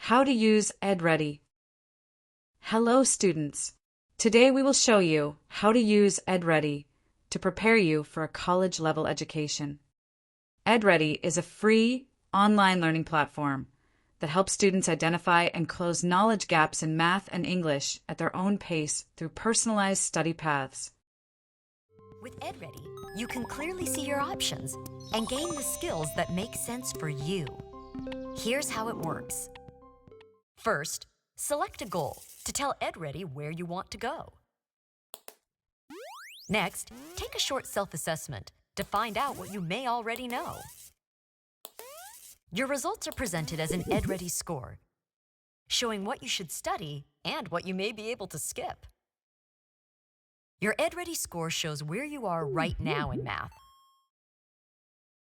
How to use EdReady. Hello students! Today we will show you how to use EdReady to prepare you for a college-level education. EdReady is a free online learning platform that helps students identify and close knowledge gaps in math and English at their own pace through personalized study paths. With EdReady, you can clearly see your options and gain the skills that make sense for you. Here's how it works. First, select a goal to tell EdReady where you want to go. Next, take a short self-assessment to find out what you may already know. Your results are presented as an EdReady score, showing what you should study and what you may be able to skip. Your EdReady score shows where you are right now in math.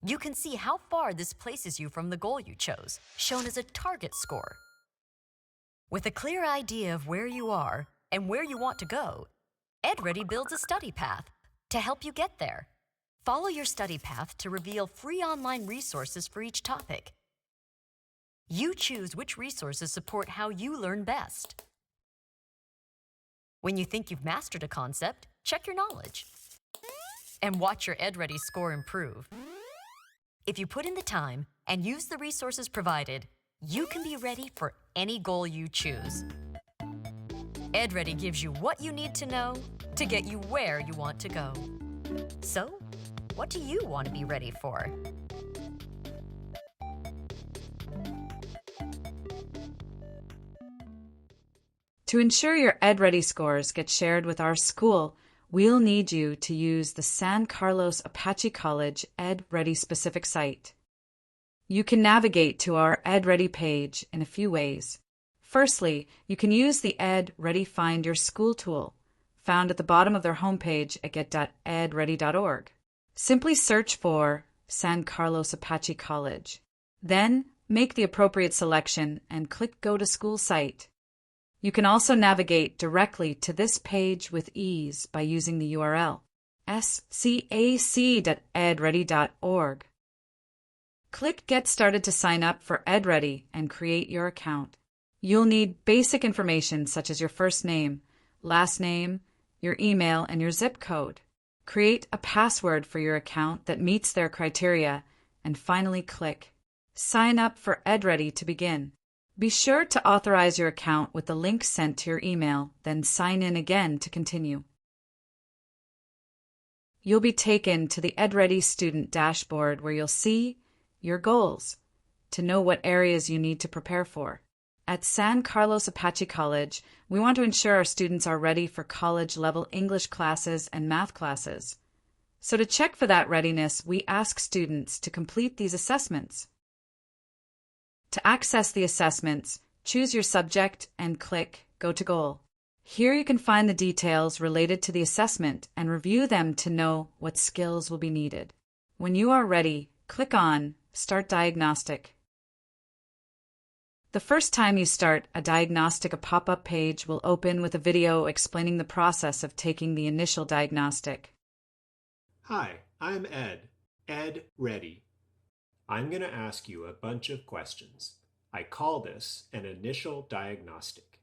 You can see how far this places you from the goal you chose, shown as a target score. With a clear idea of where you are and where you want to go, EdReady builds a study path to help you get there. Follow your study path to reveal free online resources for each topic. You choose which resources support how you learn best. When you think you've mastered a concept, check your knowledge and watch your EdReady score improve. If you put in the time and use the resources provided, you can be ready for any goal you choose. EdReady gives you what you need to know to get you where you want to go. So, what do you want to be ready for? To ensure your EdReady scores get shared with our school, we'll need you to use the San Carlos Apache College EdReady specific site. You can navigate to our EdReady page in a few ways. Firstly, you can use the EdReady Find Your School tool, found at the bottom of their homepage at get.edready.org. Simply search for San Carlos Apache College. Then, make the appropriate selection and click Go to School site. You can also navigate directly to this page with ease by using the URL scac.edready.org. Click Get Started to sign up for EdReady and create your account. You'll need basic information such as your first name, last name, your email, and your zip code. Create a password for your account that meets their criteria, and finally click Sign up for EdReady to begin. Be sure to authorize your account with the link sent to your email, then sign in again to continue. You'll be taken to the EdReady student dashboard where you'll see your goals to know what areas you need to prepare for. At San Carlos Apache College, we want to ensure our students are ready for college-level English classes and math classes. So to check for that readiness, we ask students to complete these assessments. To access the assessments, choose your subject and click Go to Goal. Here you can find the details related to the assessment and review them to know what skills will be needed. When you are ready, click on Start Diagnostic. The first time you start a diagnostic, a pop-up page will open with a video explaining the process of taking the initial diagnostic. Hi, I'm EdReady. I'm going to ask you a bunch of questions. I call this an initial diagnostic.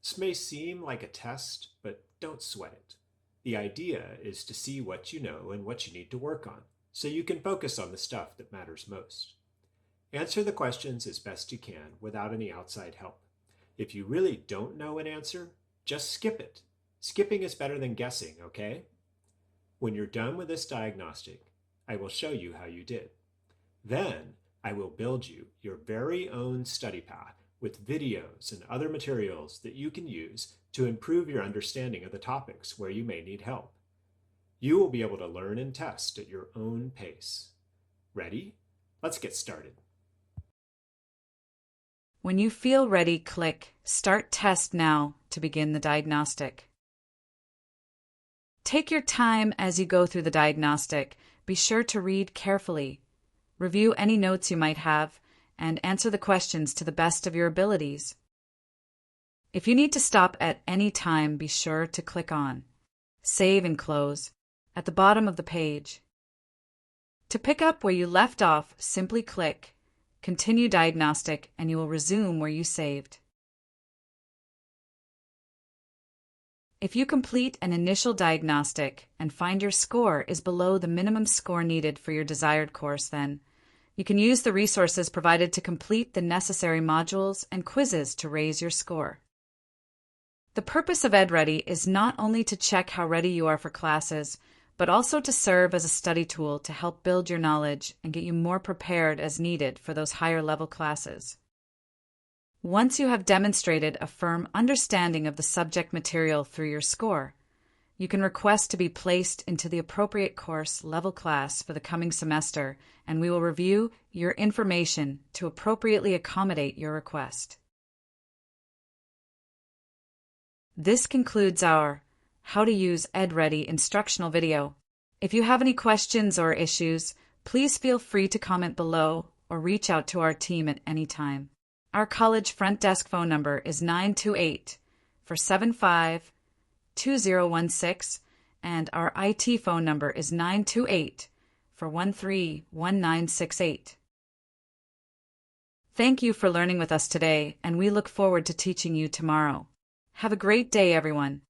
This may seem like a test, but don't sweat it. The idea is to see what you know and what you need to work on, so you can focus on the stuff that matters most. Answer the questions as best you can without any outside help. If you really don't know an answer, just skip it. Skipping is better than guessing, okay? When you're done with this diagnostic, I will show you how you did. Then, I will build you your very own study path with videos and other materials that you can use to improve your understanding of the topics where you may need help. You will be able to learn and test at your own pace. Ready? Let's get started. When you feel ready, click Start Test Now to begin the diagnostic. Take your time as you go through the diagnostic. Be sure to read carefully, review any notes you might have, and answer the questions to the best of your abilities. If you need to stop at any time, be sure to click on Save and Close at the bottom of the page. To pick up where you left off, simply click continue diagnostic, and you will resume where you saved. If you complete an initial diagnostic and find your score is below the minimum score needed for your desired course, then you can use the resources provided to complete the necessary modules and quizzes to raise your score. The purpose of EdReady is not only to check how ready you are for classes, but also to serve as a study tool to help build your knowledge and get you more prepared as needed for those higher level classes. Once you have demonstrated a firm understanding of the subject material through your score, you can request to be placed into the appropriate course level class for the coming semester, and we will review your information to appropriately accommodate your request. This concludes our How to Use EdReady instructional video. If you have any questions or issues, please feel free to comment below or reach out to our team at any time. Our college front desk phone number is 928-475-2016, and our IT phone number is 928-413-1968. Thank you for learning with us today, and we look forward to teaching you tomorrow. Have a great day, everyone.